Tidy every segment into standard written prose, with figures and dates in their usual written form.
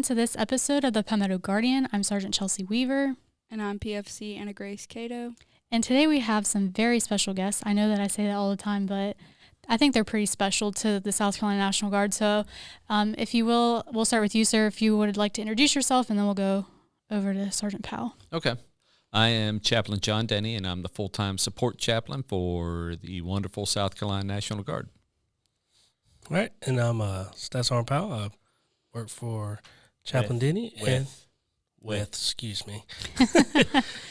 everyone to this episode of the Palmetto Guardian. I'm Sergeant Chelsea Weaver. And I'm PFC Anna Grace Catoe. And today we have some very special guests. I know that I say that all the time, but I think they're pretty special to the South Carolina National Guard. So if you will, we'll start with you, sir, if you would like to introduce yourself, and then we'll go over to Sergeant Powell. Okay. I am Chaplain John Denny, and I'm the full-time support chaplain for the wonderful South Carolina National Guard. All right, and I'm Staff Sgt. Powell. I work for Chaplain Denny. Excuse me.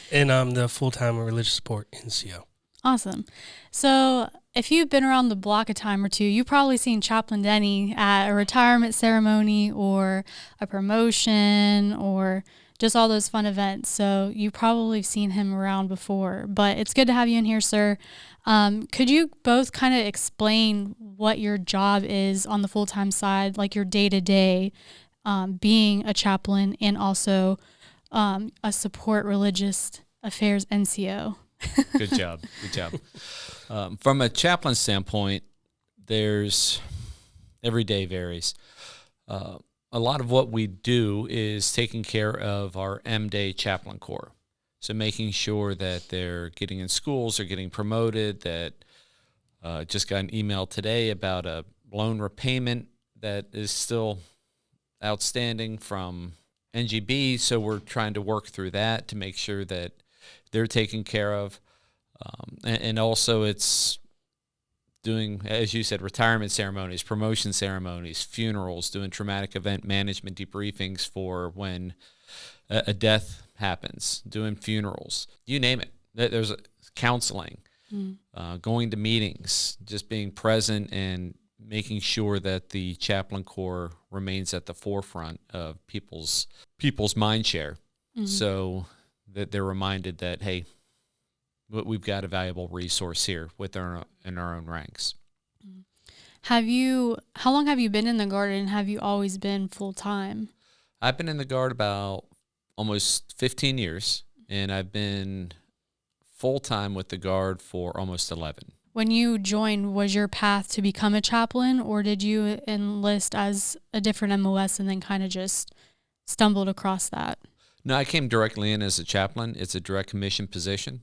And I'm the full-time religious support NCO. Awesome. So if you've been around the block a time or two, you've probably seen Chaplain Denny at a retirement ceremony or a promotion or just all those fun events. So you probably have seen him around before, but it's good to have you in here, sir. Could you both kind of explain what your job is on the full-time side, like your day-to-day, being a chaplain and also a support religious affairs NCO? Good job. Good job. From a chaplain standpoint, every day varies. A lot of what we do is taking care of our M-Day chaplain corps. So making sure that they're getting in schools, they're getting promoted, that just got an email today about a loan repayment that is still outstanding from NGB. So we're trying to work through that to make sure that they're taken care of. And also it's doing, as you said, retirement ceremonies, promotion ceremonies, funerals, doing traumatic event management debriefings for when a death happens, doing funerals, you name it. There's counseling, going to meetings, just being present and making sure that the chaplain corps remains at the forefront of people's mind share, so that they're reminded that, hey, we've got a valuable resource here in our own ranks. How long have you been in the Guard, and have you always been full-time? I've been in the Guard about almost 15 years, and I've been full-time with the Guard for almost 11. When you joined, was your path to become a chaplain, or did you enlist as a different MOS and then kind of just stumbled across that? No, I came directly in as a chaplain. It's a direct commission position,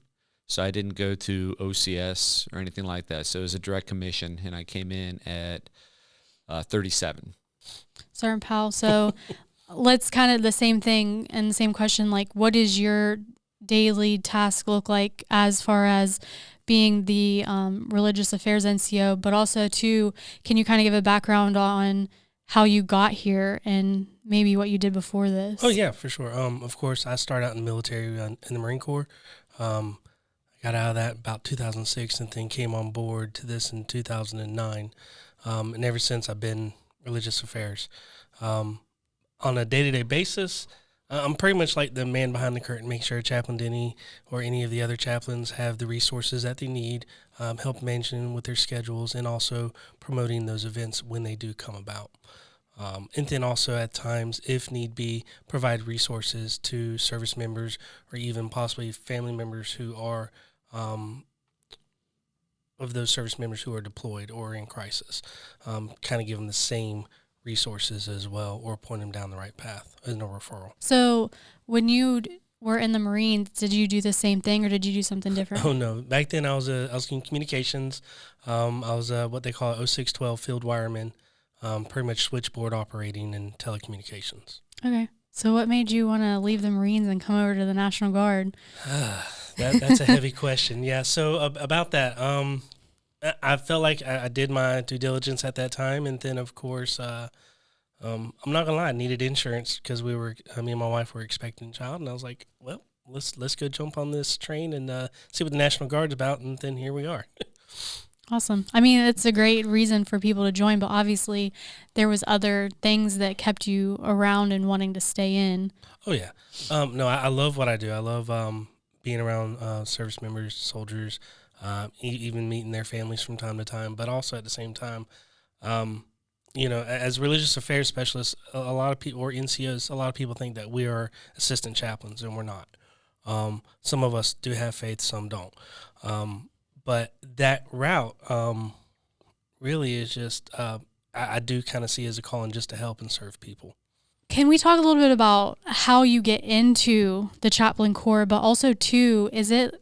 so I didn't go to OCS or anything like that. So it was a direct commission, and I came in at 37. Sergeant Powell, so let's kind of the same thing and the same question, like what does your daily task look like as far as being the religious affairs NCO, but also too, can you kind of give a background on how you got here and maybe what you did before this? Oh, yeah, for sure. Of course, I started out in the military in the Marine Corps. I got out of that about 2006 and then came on board to this in 2009. And ever since, I've been religious affairs. On a day-to-day basis, I'm pretty much like the man behind the curtain, make sure Chaplain Denny or any of the other chaplains have the resources that they need, help managing with their schedules, and also promoting those events when they do come about. And then also at times, if need be, provide resources to service members or even possibly family members who are of those service members who are deployed or in crisis. Kind of give them the same resources as well, or point them down the right path as no referral. So when you were in the Marines, did you do the same thing or did you do something different? Oh no, back then I was in communications. I was what they call 0612 field wireman, pretty much switchboard operating and telecommunications. Okay, so what made you want to leave the Marines and come over to the National Guard? That's a heavy question. Yeah, so about that, I felt like I did my due diligence at that time, and then of course, I'm not gonna lie, I needed insurance because me and my wife were expecting a child, and I was like, well, let's go jump on this train and see what the National Guard's about, and then here we are. Awesome. I mean, it's a great reason for people to join, but obviously there was other things that kept you around and wanting to stay in. Oh yeah, no, I love what I do. I love being around service members, soldiers. Even meeting their families from time to time, but also at the same time, as religious affairs specialists, a lot of people, or NCOs, a lot of people think that we are assistant chaplains, and we're not. Some of us do have faith, some don't. But that route really is just, I do kind of see as a calling just to help and serve people. Can we talk a little bit about how you get into the chaplain corps, but also too, is it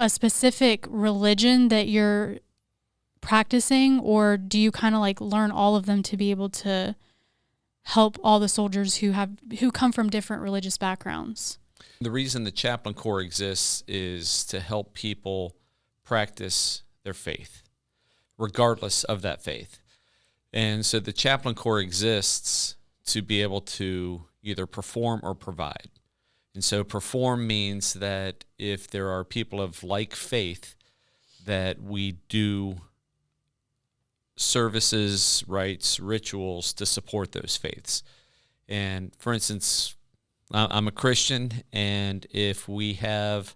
a specific religion that you're practicing, or do you kind of like learn all of them to be able to help all the soldiers who come from different religious backgrounds? The reason the Chaplain Corps exists is to help people practice their faith, regardless of that faith. And so the Chaplain Corps exists to be able to either perform or provide. And so perform means that if there are people of like faith, that we do services, rites, rituals to support those faiths. And for instance, I'm a Christian, and if we have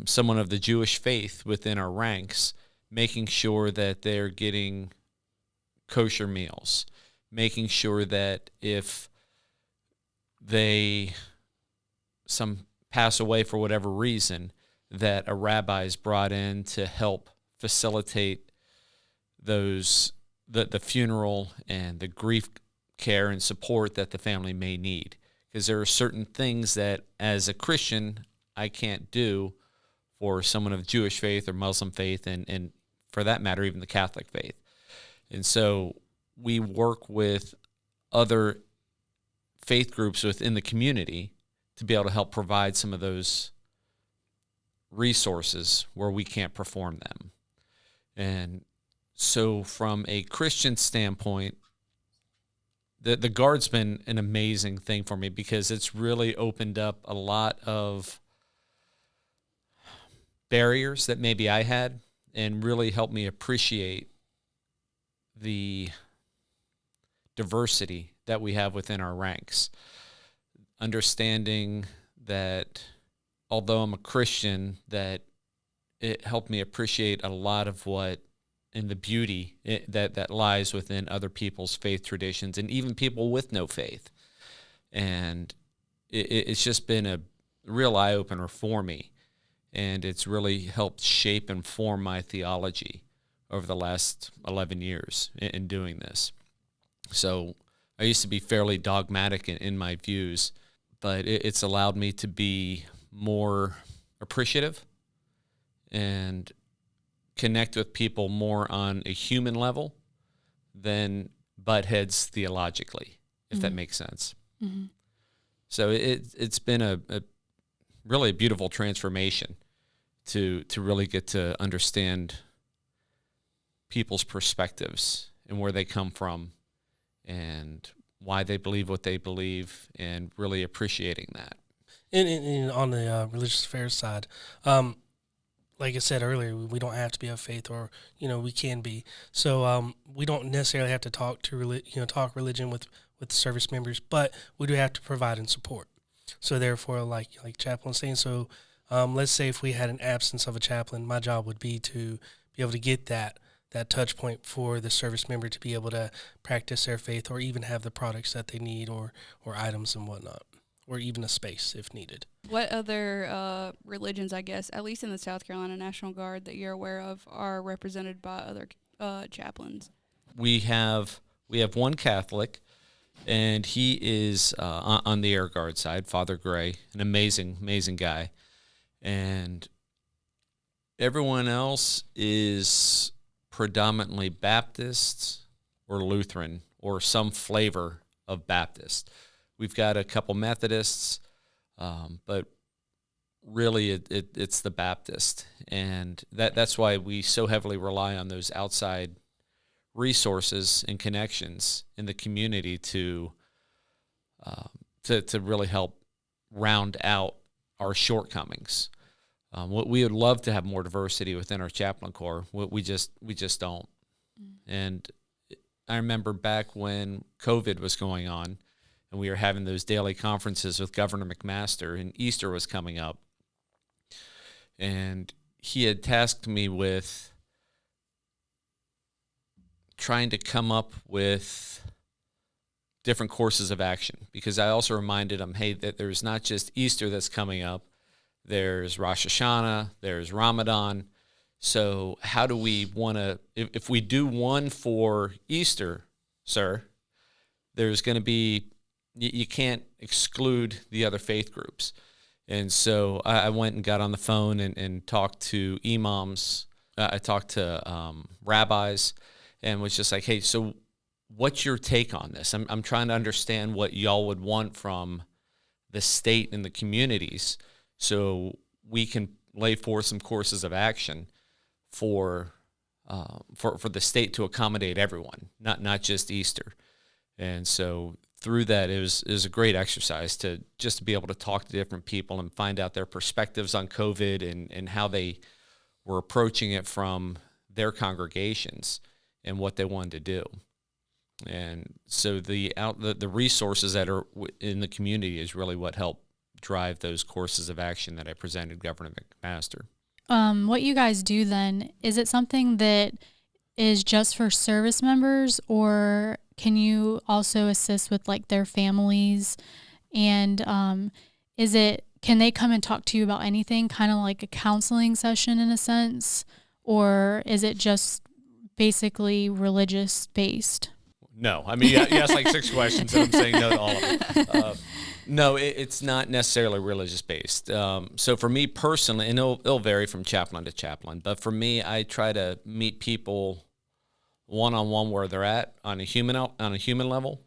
someone of the Jewish faith within our ranks, making sure that they're getting kosher meals, making sure that if some pass away for whatever reason, that a rabbi is brought in to help facilitate the funeral and the grief care and support that the family may need. Because there are certain things that as a Christian I can't do for someone of Jewish faith or Muslim faith, and for that matter even the Catholic faith. And so we work with other faith groups within the community to be able to help provide some of those resources where we can't perform them. And so from a Christian standpoint, the Guard's been an amazing thing for me because it's really opened up a lot of barriers that maybe I had and really helped me appreciate the diversity that we have within our ranks. Understanding that although I'm a Christian, that it helped me appreciate a lot of what and the beauty that lies within other people's faith traditions and even people with no faith. And it's just been a real eye-opener for me. And it's really helped shape and form my theology over the last 11 years in doing this. So I used to be fairly dogmatic in my views, but it's allowed me to be more appreciative and connect with people more on a human level than butt heads theologically, if that makes sense. Mm-hmm. So it's been a really a beautiful transformation to really get to understand people's perspectives and where they come from and why they believe what they believe, and really appreciating that. And on the religious affairs side, like I said earlier, we don't have to be of faith, or we can be. So we don't necessarily have to talk religion with service members, but we do have to provide and support. So therefore, like Chaplain's saying, so let's say if we had an absence of a chaplain, my job would be to be able to get that touch point for the service member to be able to practice their faith, or even have the products that they need, or items and whatnot, or even a space if needed. What other religions, I guess, at least in the South Carolina National Guard that you're aware of, are represented by other chaplains? We have one Catholic, and he is on the Air Guard side, Father Gray, an amazing guy. And everyone else is predominantly Baptist or Lutheran or some flavor of Baptist. We've got a couple Methodists, but really it's the Baptist. And that's why we so heavily rely on those outside resources and connections in the community to really help round out our shortcomings. We would love to have more diversity within our chaplain corps. We just don't. And I remember back when COVID was going on, and we were having those daily conferences with Governor McMaster, and Easter was coming up. And he had tasked me with trying to come up with different courses of action, because I also reminded him, hey, that there's not just Easter that's coming up. There's Rosh Hashanah, there's Ramadan. So how do we want to, if we do one for Easter, sir, there's going to be you can't exclude the other faith groups. And so I went and got on the phone and talked to imams. I talked to rabbis and was just like, hey, so what's your take on this? I'm trying to understand what y'all would want from the state and the communities so we can lay forth some courses of action for the state to accommodate everyone, not just Easter. And so through that, it was a great exercise to be able to talk to different people and find out their perspectives on COVID and how they were approaching it from their congregations and what they wanted to do. And so the resources that are in the community is really what helped drive those courses of action that I presented Governor McMaster. What you guys do then, is it something that is just for service members, or can you also assist with like their families? And can they come and talk to you about anything, kind of like a counseling session in a sense, or is it just basically religious based? No, I mean, you asked like 6 questions, and I'm saying no to all of them. No, it's not necessarily religious based. So for me personally, and it'll vary from chaplain to chaplain, but for me, I try to meet people one-on-one where they're at on a human level,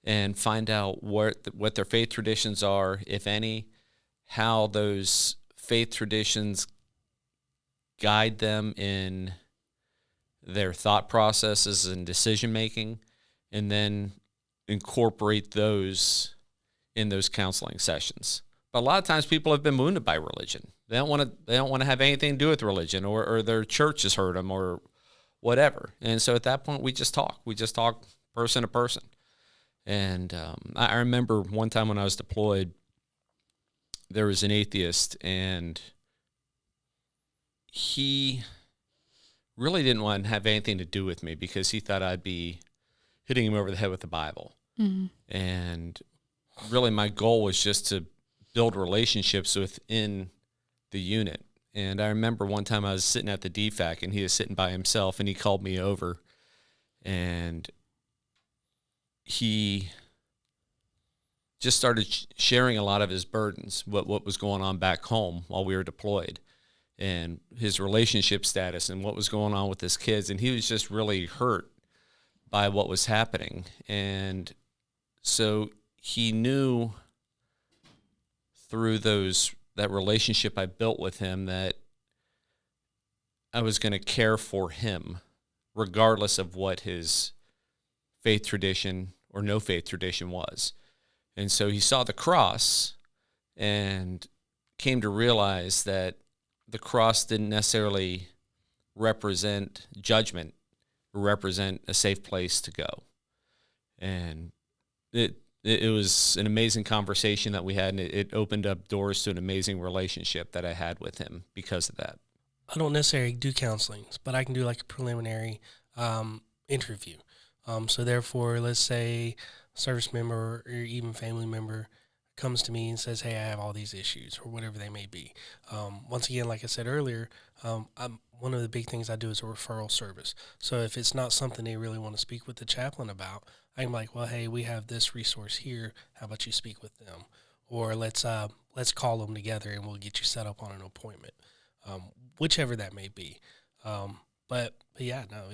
and find out what their faith traditions are, if any, how those faith traditions guide them in their thought processes and decision making, and then incorporate those in those counseling sessions. But a lot of times people have been wounded by religion. They don't want to have anything to do with religion, or their church has hurt them or whatever. And so at that point, we just talk. We just talk person to person. And I remember one time when I was deployed, there was an atheist, and he really didn't want to have anything to do with me because he thought I'd be hitting him over the head with the Bible. Mm-hmm. And really my goal was just to build relationships within the unit. And I remember one time I was sitting at the DFAC, and he was sitting by himself, and he called me over, and he just started sharing a lot of his burdens, what was going on back home while we were deployed, and his relationship status and what was going on with his kids. And he was just really hurt by what was happening. And so he knew through that relationship I built with him that I was going to care for him regardless of what his faith tradition or no faith tradition was. And so he saw the cross and came to realize that the cross didn't necessarily represent judgment or represent a safe place to go. And it was an amazing conversation that we had, and it opened up doors to an amazing relationship that I had with him because of that. I don't necessarily do counselings, but I can do like a preliminary interview. So therefore, let's say a service member or even family member comes to me and says, hey, I have all these issues, or whatever they may be. Once again, like I said earlier, one of the big things I do is a referral service. So if it's not something they really want to speak with the chaplain about, I'm like, well, hey, we have this resource here. How about you speak with them? Or let's call them together and we'll get you set up on an appointment, whichever that may be. But yeah, no,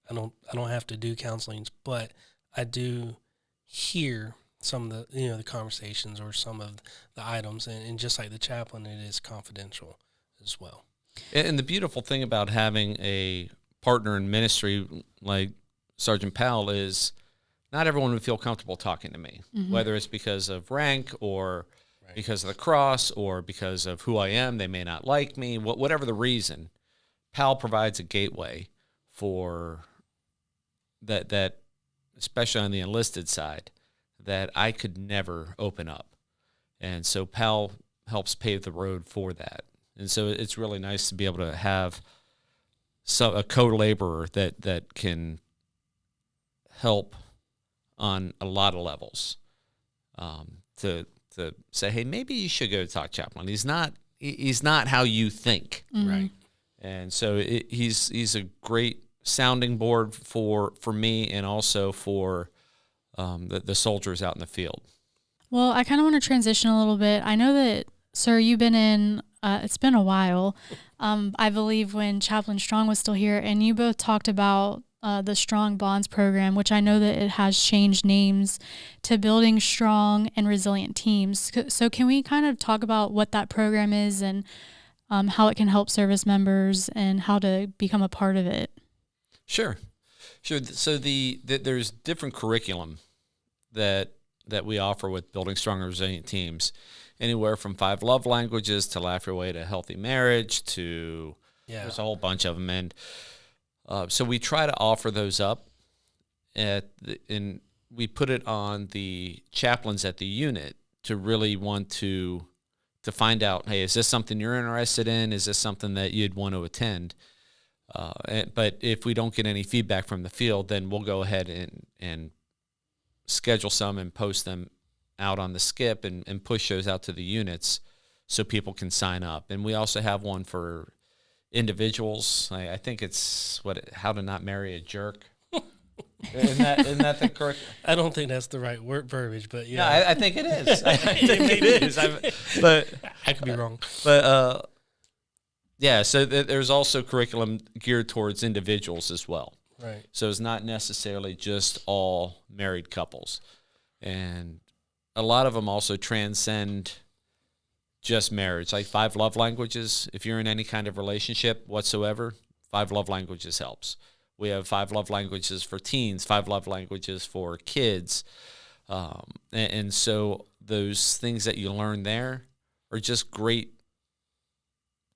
I don't have to do counselings, but I do hear some of the conversations or some of the issue, and just like the chaplain, it is confidential as well. And the beautiful thing about having a partner in ministry like Sergeant Powell is not everyone would feel comfortable talking to me, mm-hmm. whether it's because of rank or right. because of the cross or because of who I am. They may not like me, whatever the reason. Powell provides a gateway for that, especially on the enlisted side, that I could never open up. And so Powell helps pave the road for that. And so it's really nice to be able to have a co-laborer that can help on a lot of levels, to say, hey, maybe you should go talk to Chaplain. He's not how you think. Mm-hmm. Right. And so he's a great sounding board for me, and also for the soldiers out in the field. Well, I kind of want to transition a little bit. I know that, sir, you've been in, it's been a while, I believe when Chaplain Strong was still here, and you both talked about the Strong Bonds program, which I know that it has changed names to Building Strong and Resilient Teams. So can we kind of talk about what that program is and how it can help service members and how to become a part of it? Sure. So there's different curriculum that we offer with Building Strong and Resilient Teams, anywhere from 5 love languages to Laugh Your Way to Healthy Marriage to there's a whole bunch of them. And so we try to offer those up, and we put it on the chaplains at the unit to really want to find out, hey, is this something you're interested in? Is this something that you'd want to attend? But if we don't get any feedback from the field, then we'll go ahead and schedule some and post them out on the skip and push those out to the units so people can sign up. And we also have one for individuals. I think it's how to not marry a jerk. Isn't that the correct? I don't think that's the right word verbiage, but yeah. No, I think it is. I think it is. But I could be wrong. But yeah, so there's also curriculum geared towards individuals as well. Right. So it's not necessarily just all married couples. And a lot of them also transcend just marriage, like 5 love languages. If you're in any kind of relationship whatsoever, 5 love languages helps. We have 5 love languages for teens, 5 love languages for kids. And so those things that you learn there are just great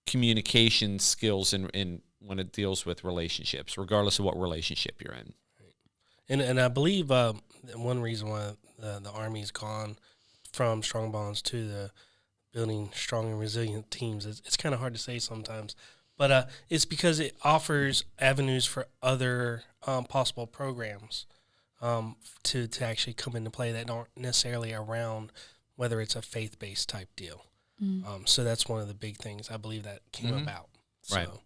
communication skills in when it deals with relationships, regardless of what relationship you're in. And I believe one reason why the Army's gone from Strong Bonds to the Building Strong and Resilient Teams, it's kind of hard to say sometimes, but it's because it offers avenues for other possible programs to actually come into play that aren't necessarily around whether it's a faith-based type deal. So that's one of the big things I believe that came about. So.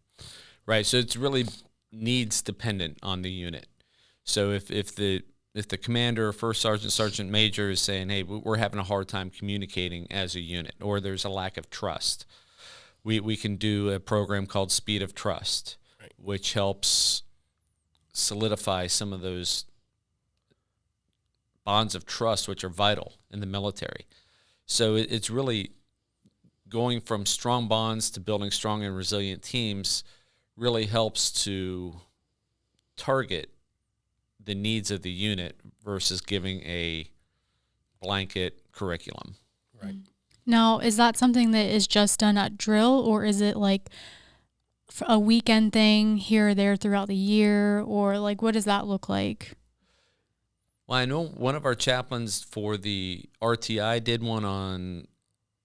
Right. So it's really needs dependent on the unit. So if the commander, first sergeant, sergeant major is saying, hey, we're having a hard time communicating as a unit, or there's a lack of trust, we can do a program called Speed of Trust, right, which helps solidify some of those bonds of trust, which are vital in the military. So it's really going from strong bonds to building strong and resilient teams really helps to target the needs of the unit versus giving a blanket curriculum. Right. Now, is that something that is just done at drill, or is it like a weekend thing here or there throughout the year, or like what does that look like? Well, I know one of our chaplains for the RTI did one on,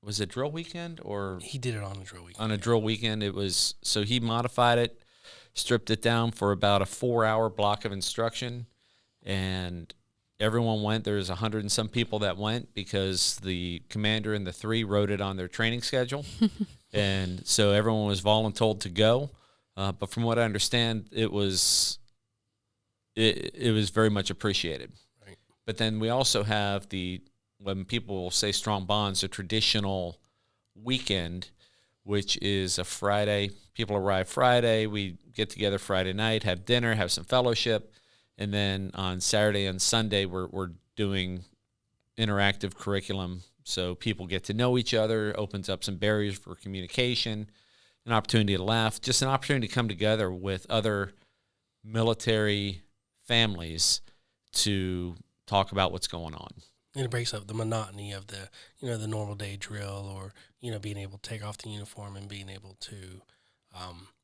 was it drill weekend, or he did it on a drill weekend? On a drill weekend, it was, so he modified it, stripped it down for about a 4-hour block of instruction, and everyone went. There's 100 and some people that went because the commander and the 3 wrote it on their training schedule, and so everyone was voluntold to go. But from what I understand, it was very much appreciated. Right. But then we also have when people say strong bonds, a traditional weekend, which is a Friday. People arrive Friday. We get together Friday night, have dinner, have some fellowship. And then on Saturday and Sunday, we're doing interactive curriculum. So people get to know each other, opens up some barriers for communication, an opportunity to laugh, just an opportunity to come together with other military families to talk about what's going on. And it breaks up the monotony of the normal day drill, or, being able to take off the uniform and being able to,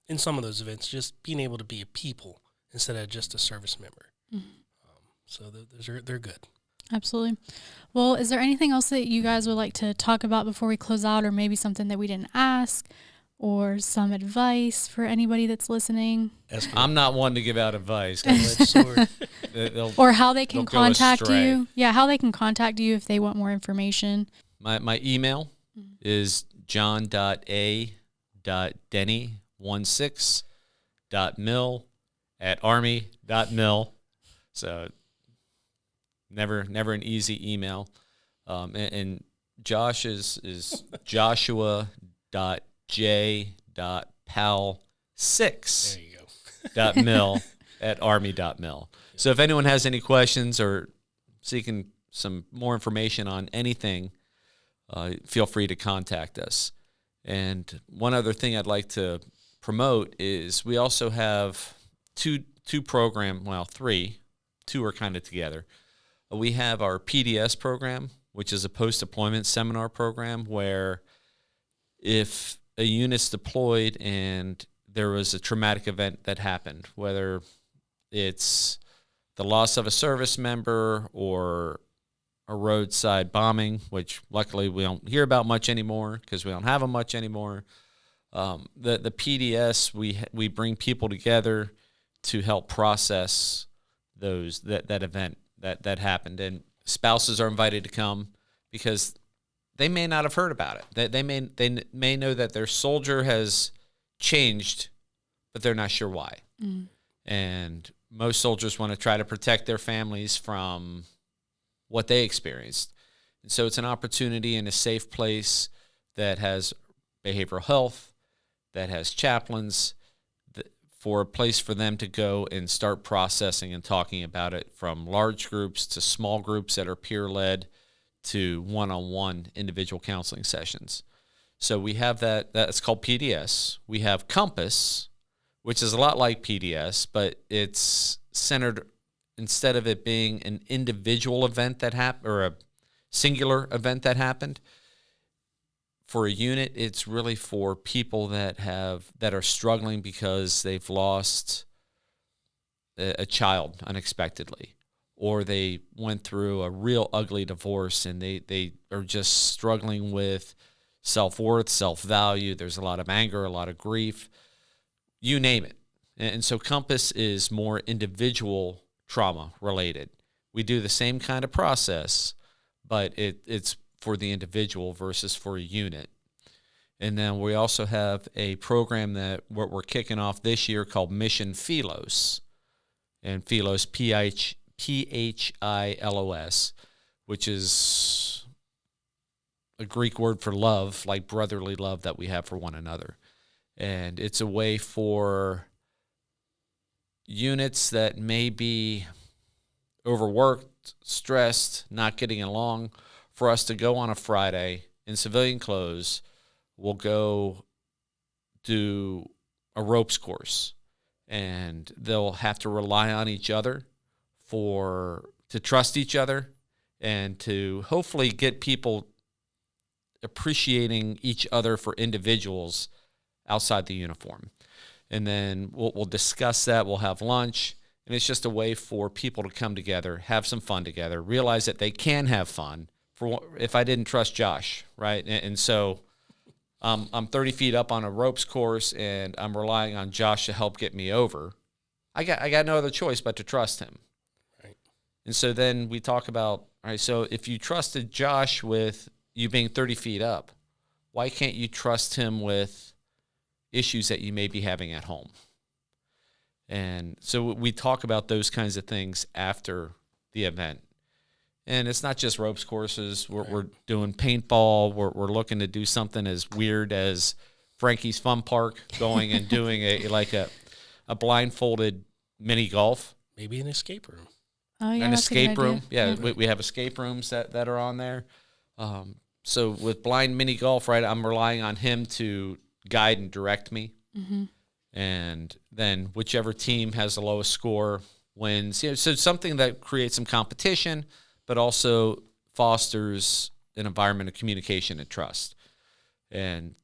in some of those events, just being able to be a people instead of just a service member. Mm-hmm. So they're good. Absolutely. Well, is there anything else that you guys would like to talk about before we close out, or maybe something that we didn't ask, or some advice for anybody that's listening? I'm not one to give out advice. Or how they can contact you. Yeah, how they can contact you if they want more information. My email is john.a.denny16.mil@army.mil. So Never an easy email. And Josh is joshua.j.powell6 There you go. .mil at army.mil. So if anyone has any questions or seeking some more information on anything, feel free to contact us. And one other thing I'd like to promote is we also have three. Two are kind of together. We have our PDS program, which is a post-deployment seminar program where if a unit's deployed and there was a traumatic event that happened, whether it's the loss of a service member or a roadside bombing, which luckily we don't hear about much anymore because we don't have them much anymore. The PDS, we bring people together to help process that event that happened, and spouses are invited to come because they may not have heard about it. They may know that their soldier has changed, but they're not sure why. Mm. And most soldiers want to try to protect their families from what they experienced. And so it's an opportunity in a safe place that has behavioral health, that has chaplains, for a place for them to go and start processing and talking about it, from large groups to small groups that are peer-led to one-on-one individual counseling sessions. So we have that's called PDS. We have Compass, which is a lot like PDS, but it's centered, instead of it being an individual event that happened or a singular event that happened, for a unit, it's really for people that are struggling because they've lost a child unexpectedly, or they went through a real ugly divorce and they are just struggling with self-worth, self-value. There's a lot of anger, a lot of grief, you name it. And so Compass is more individual trauma related. We do the same kind of process, but it's for the individual versus for a unit. And then we also have a program that we're kicking off this year called Mission Philos, and Philos, Philos, which is a Greek word for love, like brotherly love that we have for one another. And it's a way for units that may be overworked, stressed, not getting along, for us to go on a Friday in civilian clothes. We'll go do a ropes course, and they'll have to rely on each other to trust each other, and to hopefully get people appreciating each other for individuals outside the uniform. And then we'll discuss that. We'll have lunch, and it's just a way for people to come together, have some fun together, realize that they can have fun. If I didn't trust Josh, right? And so I'm 30 feet up on a ropes course, and I'm relying on Josh to help get me over. I got no other choice but to trust him. Right. And so then we talk about, all right, so if you trusted Josh with you being 30 feet up, why can't you trust him with issues that you may be having at home? And so we talk about those kinds of things after the event. And it's not just ropes courses. We're doing paintball. We're looking to do something as weird as Frankie's Fun Park, going and doing a blindfolded mini golf. Maybe an escape room. Oh, yeah, an escape room. Yeah. We have escape rooms that are on there. So with blind mini golf, right, I'm relying on him to guide and direct me. Mm-hmm. And then whichever team has the lowest score wins. So something that creates some competition, but also fosters an environment of communication and trust. And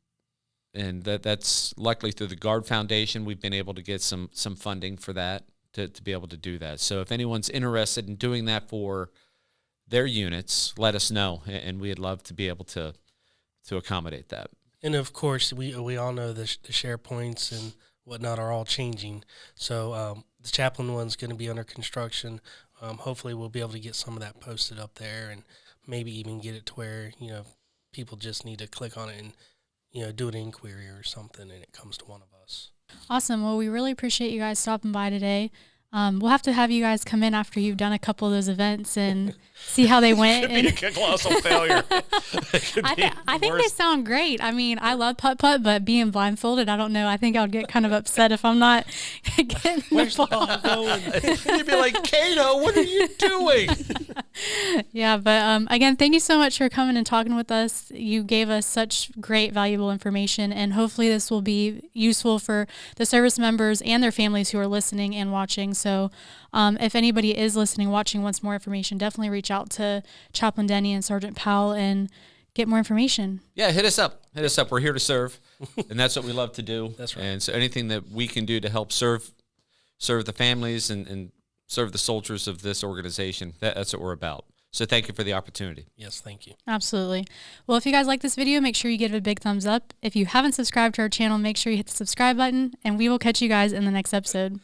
that's luckily through the Guard Foundation, we've been able to get some funding for that, to be able to do that. So if anyone's interested in doing that for their units, let us know, and we'd love to be able to accommodate that. And of course, we all know the share points and whatnot are all changing. So the chaplain one's going to be under construction. Hopefully we'll be able to get some of that posted up there, and maybe even get it to where, people just need to click on it and, do an inquiry or something, and it comes to one of us. Awesome. Well, we really appreciate you guys stopping by today. We'll have to have you guys come in after you've done a couple of those events and see how they went. Could be a colossal failure. I think they sound great. I mean, I love putt-putt, but being blindfolded, I don't know. I think I would get kind of upset if I'm not getting Where's the the ball going? You'd be like, Catoe, what are you doing? Yeah, but again, thank you so much for coming and talking with us. You gave us such great, valuable information, and hopefully this will be useful for the service members and their families who are listening and watching. So if anybody is listening, watching, wants more information, definitely reach out to Chaplain Denny and Sergeant Powell and get more information. Yeah, hit us up. Hit us up. We're here to serve, and that's what we love to do. That's right. And so anything that we can do to help serve the families and serve the soldiers of this organization, that's what we're about. So thank you for the opportunity. Yes, thank you. Absolutely. Well, if you guys like this video, make sure you give it a big thumbs up. If you haven't subscribed to our channel, make sure you hit the subscribe button, and we will catch you guys in the next episode.